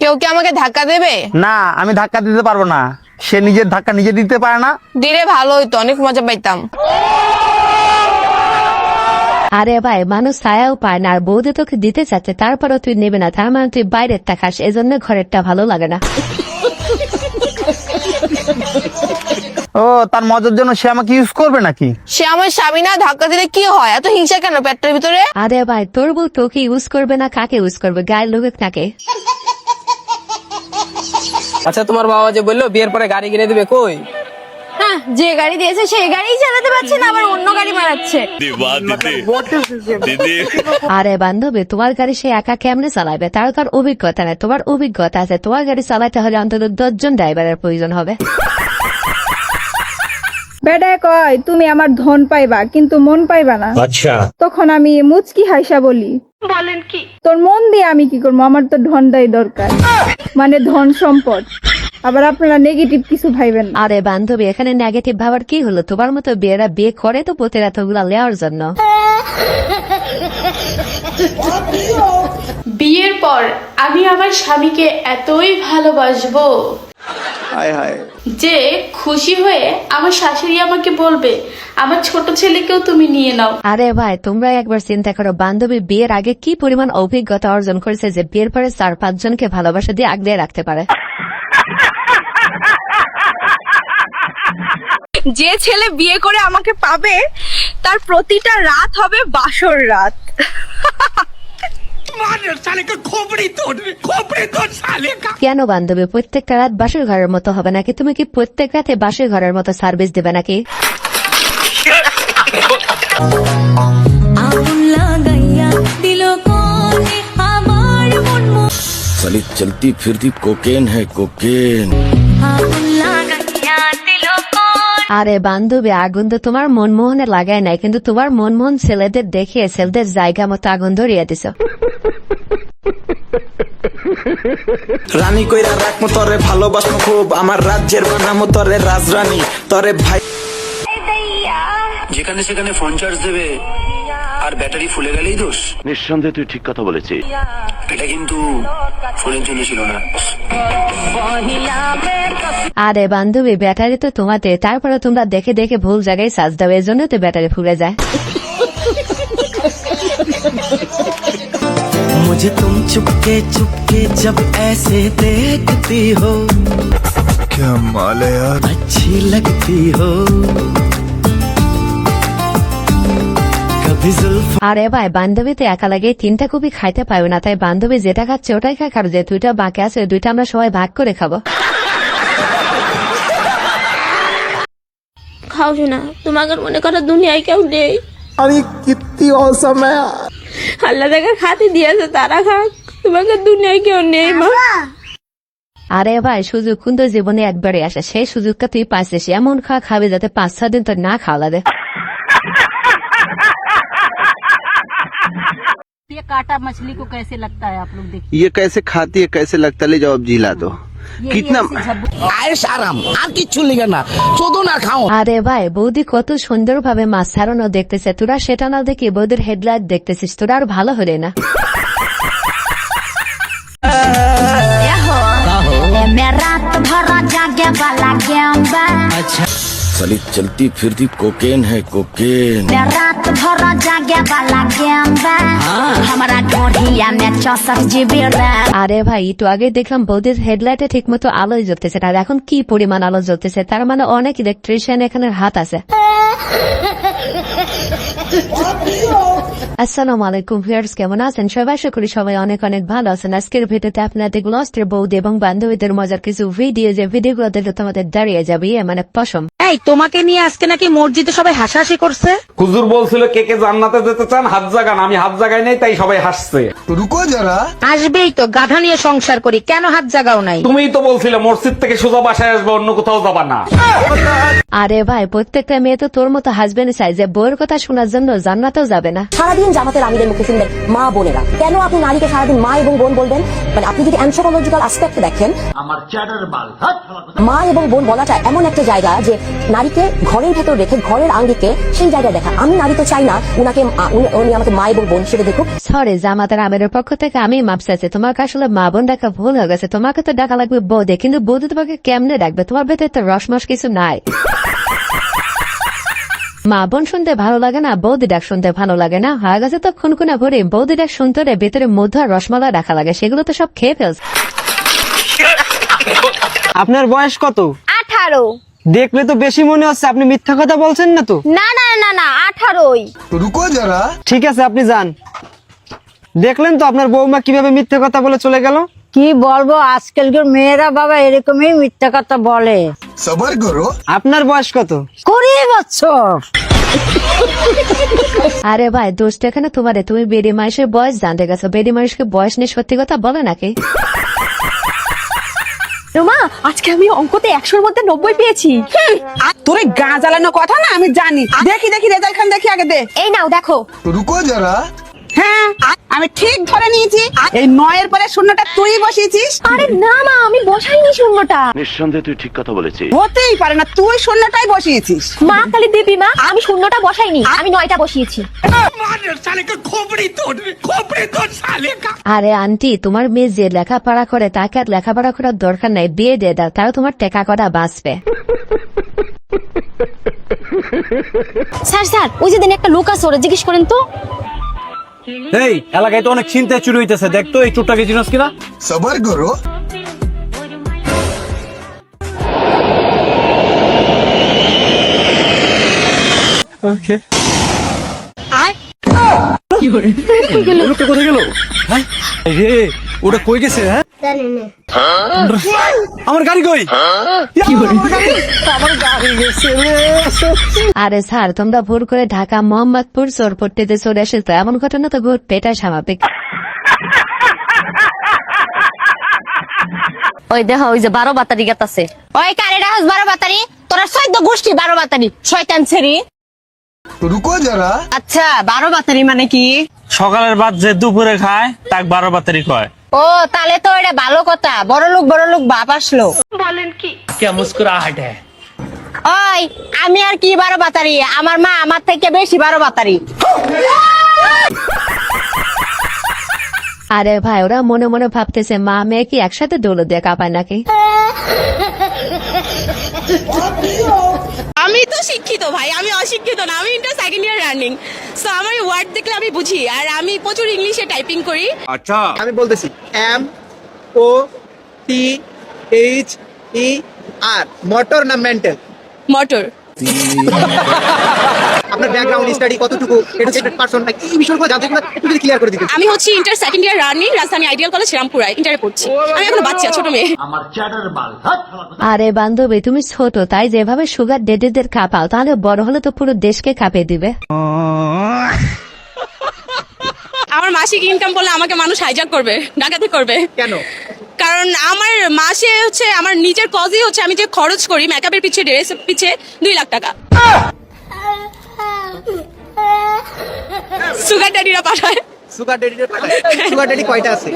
কেউ কি আমাকে ধাক্কা দেবে? না, আমি ধাক্কা দিতে পারবো না। সে নিজের ধাক্কা নিজে দিতে পারে না। দিলে ভালো হইতো, অনেক মজা পাইতাম। আরে ভাই, মানুষ ছায়াও পায় না, আর বৌদি তোকে দিতে চাচ্ছে, তারপরও তুই নেবে না, তার মানে তুই বাইরেরটা খাস, এজন্য ঘরেরটা ভালো লাগে না। ও, তার মজার জন্য সে আমাকে ইউজ করবে নাকি? সে আমার স্বামী না, ধাক্কা দিলে কি হয়? এত হিংসা কেন পেটের ভিতরে? আরে ভাই, তোর বউ তোকে ইউজ করবে না, কাকে ইউজ করবে? গায়ের লোকে কাকে? আচ্ছা, তোমার বাবা যে বললো বিয়ের পরে গাড়ি কিনে দিবে, কই? হ্যাঁ, যে গাড়ি দিয়েছে সেই গাড়ি চালাতে পারছে না, আবার অন্য গাড়ি মারাচ্ছে। আরে বান্ধবী, তোমার গাড়ি সে একা কেমনে চালাবে? তার তার অভিজ্ঞতা নেই, তোমার অভিজ্ঞতা আছে। তোমার গাড়ি চালাতে হলে অন্তত 10 জন ড্রাইভারের প্রয়োজন হবে। বেটায় কয় তুমি আমার ধন পাইবা কিন্তু মন পাইবা না। আচ্ছা, তখন আমি মুচকি হাইসা বলি, বলেন কি? তোর মন দিয়ে আমি কি করবো? আমার তো ধনটাই দরকার, মানে ধন সম্পদ। আবার আপনারা নেগেটিভ কিছু ভাইবেন না। আরে বান্ধবী, এখানে নেগেটিভ ভাবার কি হলো? তোমার মতো বিয়েরা বিয়ে করে তো পোতের এতগুলা লেওয়ার জন্য। বিয়ের পর আমি আমার স্বামীকে এতই ভালোবাসবো যে খুশি হয়ে আমার শাশুড়ি আমাকে বলবে আমার ছোট ছেলেকেও তুমি নিয়ে নাও। আরে ভাই, তোমরা একবার চিন্তা করো, বান্ধবী বিয়ের আগে কি পরিমাণ অভিজ্ঞতা অর্জন করেছে যে বিয়ের পরে 4-5 জনকে ভালোবাসা দিয়ে আগলে রাখতে পারে। যে ছেলে বিয়ে করে আমাকে পাবে তার প্রতিটা রাত হবে বাসর রাত। কেন বান্ধবী, প্রত্যেকটা রাত বাসর ঘরের মতো হবে নাকি? তুমি কি প্রত্যেক রাতে বাসর ঘরের মতো সার্ভিস দেবে নাকি? साली चलती फिरती कोकेन है कोकेन। আরে বান্ধবী, আগুন তো তোমার মনমোহনে লাগায় নাই, কিন্তু তোমার মনমোহন ছেলেদের দেখিয়ে ছেলেদের জায়গা মতো আগুন ধরিয়ে দিছ। রানী কইরা রাখমু তরে, ভালোবাসমু খুব, আমার রাজ্যের বানামু তরে রাজরানী, তরে ভাই। যেখানে সেখানে ফোন চার্জ দেবে আর ব্যাটারি ফুলে গেলেই দোষ। নিঃসন্দেহে তুই ঠিক কথা বলেছিস। এটা কিন্তু ফোনের জন্য ছিল না। আরে বান্ধবী, ব্যাটারি তো তোমাদের, তারপরে তোমরা দেখে দেখে ভুল জায়গায় চার্জ দাও, এর জন্য তো ব্যাটারি ফুলে যায়। मुझे तुम चुपके चुपके जब ऐसे देखती हो, क्या माल है यार, अच्छी लगती हो। कभी जुल्फ। আরে ভাই, বান্ধবী তো একা লাগে 3টা কপি খাইতে পারবে না, তাই বান্ধবী যেটা খাচ্ছে ওটাই খায়, আর যে 2টা বাকি আছে 2টা আমরা সবাই ভাগ করে খাবো। খাও না, তোমাকে মনে করো দুনিয়ায় কেউ নেই। अरे कितनी औसम है। আল্লাহ যাকে খাতে দিয়েছে তারা খাক, তোমাকে দুনিয়ায় কেউ নেই মা। আরে ভাই, সুযোগ কিন্তু জীবনে একবারই আসে, সেই সুযোগটা তুই পাইছিস, এমন খাবি যাতে 5-6 দিন তোর না খাওয়া লাগে। ये काटा मछली को कैसे लगता है आप लोग देखिए। ये कैसे खाती है, कैसे लगता है, ले जाओ अब जिला दो। कितना আরে ভাই, বৌদি কত সুন্দর ভাবে মাছ ছাড়ানো দেখতেছে, তোরা সেটা না দেখি বৌদির হেডলাইট দেখতেছিস, তোরা আর ভালো হলে না। अच्छा, साली चलती फिरती कोकेन है कोकेन। আরে ভাই, একটু আগে দেখলাম বৌদির হেডলাইটে ঠিক মতো আলোয় জ্বলতেছে, আর এখন কি পরিমাণ আলো জ্বলতেছে, তার মানে অনেক ইলেকট্রিশিয়ান এখানে হাত আছে। আসসালামু আলাইকুম ভিউয়ার্স, কেমন আছেন সবাই? আশা করি সবাই অনেক অনেক ভালো আছেন। আজকের ভিডিওতে আপনাদের লস্টের বৌদি এবং বান্ধবীদের মজার কিছু ভিডিও, যে ভিডিওগুলো দেখলে তোমাদের দাঁড়িয়ে যাবে মানে পশম। এই তোমাকে নিয়ে আজকে নাকি মসজিদে সবাই হাসাহাসি করছে। হুজুর বলছিল কে কে জান্নাতে যেতে চান হাত জাগান, আমি হাত জাগাই নাই, তাই সবাই হাসছে। रुको जरा। আসবেই তো, গাধা নিয়ে সংসার করি, কেন হাত জাগাও নাই? তুমিই তো বলছিলে মসজিদ থেকে সোজা বাসায় আসবে, অন্য কোথাও যাবা না। আরে ভাই, প্রত্যেকটা মেয়ে তো তোর মতো হাজবেন্ড চাই, যে যে বউয়ের কথা শোনার জন্য জান্নাতেও যাবে না। সারাদিন জামাতের আমিদের মুখে শুনবেন মা বোনেরা, কেন আপনি নারীকে সারাদিন মা এবং বোন বলবেন? মানে আপনি যদি অ্যানথ্রোপোলজিক্যাল অ্যাসপেক্ট দেখেন, মা এবং বোন বলাটা এমন একটা জায়গা যে নারীকে ঘরের ভেতর রেখে ঘরের আঙ্গিকে সেই জায়গায় দেখা। আমি নারী তো চাই না উনি আমাকে মা এবং বোন হিসেবে দেখুক। সরি, জামাতের আমিরের পক্ষ থেকে আমি মাপ চাইছি। তোমাকে আসলে মা বোন ডাকা ভুল হয়ে গেছে। তোমাকে তো ডাকা লাগবে বৌদি, কিন্তু বৌদি তোমাকে কেমনে ডাকবে? তোমার ভেতরে তো রসমস কিছু নাই। মা বোন শুনতে ভালো লাগে না, বৌদি ডাক শুনতে ভালো লাগে না, হয়ে গেছে তো খুনখুনা ভরে। বৌদি ডাক শুনতে ভেতরে মধু আর রসমালাই রাখা লাগে, সেগুলো তো সব খেয়ে ফেলছে। আপনার বয়স কত? 18। দেখলে তো বেশি মনে হচ্ছে, আপনি মিথ্যা কথা বলছেন না তো? না না না না 18ই। ঠিক আছে, আপনি যান। দেখলেন তো আপনার বৌমা কিভাবে মিথ্যা কথা বলে চলে গেল। কি বলবো, আজকালকার মেয়েরা বাবা এরকমই মিথ্যা কথা বলে। सबर करो। আপনার বয়স কত? 20 বছর। আরে ভাই দোস্ত, এখানে তোমারে তুমি বেডি মানুষের বয়স জানতে গেছো। বেডি মানুষকে বয়স নিয়ে সত্যি কথা বলে নাকি? রোমা, আজকে আমি অঙ্কতে 100-র মধ্যে 90 পেয়েছি। তোর গা জ্বালানো কথা না আমি জানি। দেখি রেজাল্ট খান, দেখি আগে দে। এই নাও দেখো। रुको जरा। হ্যাঁ, আমি ঠিক ধরে নিয়েছি। এই 9-এর পরে শূন্যটা তুই বসিয়েছিস। আরে না মা, আমি বসাইনি শূন্যটা। নিঃসন্দেহে তুই ঠিক কথা বলেছিস। হতেই পারে না, তুই শূন্যটাই বসিয়েছিস। মা খালি দেবী মা, আমি শূন্যটা বসাইনি, আমি 9টা বসিয়েছি। আরে আন্টি, তোমার মেয়ে যে লেখাপড়া করে তাকে আর লেখাপড়া করার দরকার নাই, বিয়ে দিয়ে দাও, তাও তোমার টেকা করা বাঁচবে। স্যার ওই যে দিন একটা লোক আছে, ওরা জিজ্ঞেস করেন তো। এই এলাকায় তো অনেক চিন্তা চুরি হইতেছে, দেখতো এই চোরটাকে চিনস কিনা? सबर करो। লোকটা কোথায় গেল? হ্যাঁ রে, ওটা কই গেছে? হ্যাঁ আমার গাড়ি কই? আমার গাড়ি গেছে রে। আরে স্যার, তোমরা ভোর করে ঢাকা মোহাম্মদপুর চোরপট্টিতে চলে এসেছো, এমন ঘটনা তো ঘটবে, এটা স্বাভাবিক। ওই দেখো, ওই যে 12 বাতারি গেতাছে। ওই কারেরা হাস 12 বাতারি, তোরা 14 গোষ্ঠী 12 বাতারি, শয়তান ছেড়ি। रुको जरा। আচ্ছা, 12 বাতারি মানে কি? সকালের ভাত যে দুপুরে খায় তাক 12 বাতারি কয়। ও, তাহলে তো এটা ভালো কথা, বড় লোক বাপ আসলো। কে মুস্কুরাহট হ্যায়। ওই আমি আর কি 12 বাতারি, আমার মা আমার থেকে বেশি 12 বাতারি। আরে ভাই, ওরা মনে মনে ভাবতেছে মা মেয়ে কি একসাথে দৌলত দিয়ে কাঁপায় নাকি? আমি তো শিক্ষিত ভাই, আমি অশিক্ষিত না। আমি inter second year running, so আমার ওয়ার্ড দেখলে আমি বুঝি, আর আমি প্রচুর ইংলিশে টাইপিং করি। আচ্ছা, আমি বলতেছি MOTHER, মোটর না মেন্টাল? মোটর। আপনার ব্যাকগ্রাউন্ড স্টাডি কতটুকু, এডুকেটেড পারসন নাকি এই বিষয়গুলো জানতে গেলে একটু যদি ক্লিয়ার করে দিতেন। আমি হচ্ছে ইন্টার সেকেন্ড ইয়ার রানিং, রাজধানী আইডিয়াল কলেজ শ্রীরামপুরায় ইন্টারে পড়ছি। আমি এখন বাচ্চা, ছোট মেয়ে। আরে বান্ধবী, তুমি ছোট, তাই যেভাবে সুগার ডেডিদের কাঁপাও, তাহলে বড় হলে তো পুরো দেশকে কাঁপিয়ে দিবে। আমার মাসিক ইনকাম বললে আমাকে মানুষ হাইজ্যাক করবে, ডাকাতি করবে। কেন? কারণ আমার মাসে হচ্ছে আমার নিজের কজই হচ্ছে আমি যে খরচ করি মেকআপের পিছে, ড্রেসের পিছে 2 লাখ টাকা। সুগার ড্যাডিরা পাঠায়। সুগার ড্যাডি কয়টা আছে?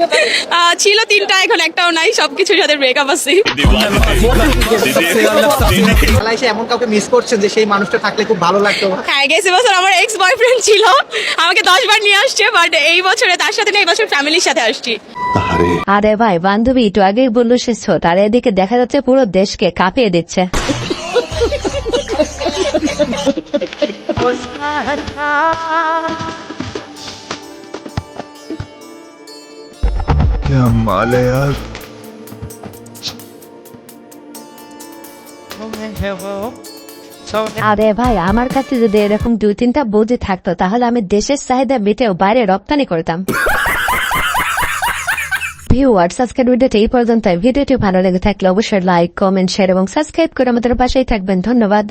ছিল 3টা, এখন একটাও নাই, সবকিছুর সাথে ব্রেকআপ আছে। এসে এমন কাউকে মিস করছেন যে সেই মানুষটা থাকলে খুব ভালো লাগতো? হ্যাঁ, গেছে বছর আমার এক্স বয়ফ্রেন্ড ছিল, আমাকে 10 বার নিয়ে আসছে, বাট এই বছরে তার সাথে না, এই বছর ফ্যামিলির সাথে আসছি। আরে ভাই, বান্ধবী একটু আগেই বললো সে ছোট, আর এদিকে দেখা যাচ্ছে পুরো দেশকে কাঁপিয়ে দিচ্ছে। क्या माल है यार। আরে ভাই, আমার কাছে যদি এরকম 2-3টা বৌদি থাকতো, তাহলে আমি দেশের চাহিদা মেটেও বাইরে রপ্তানি করতাম। ভিউয়ার্স, আজকের ভিডিওটা এই পর্যন্ত। ভিডিওটি ভালো লেগে থাকলে অবশ্যই লাইক, কমেন্ট, শেয়ার এবং সাবস্ক্রাইব করে আমাদের পাশেই থাকবেন। ধন্যবাদ।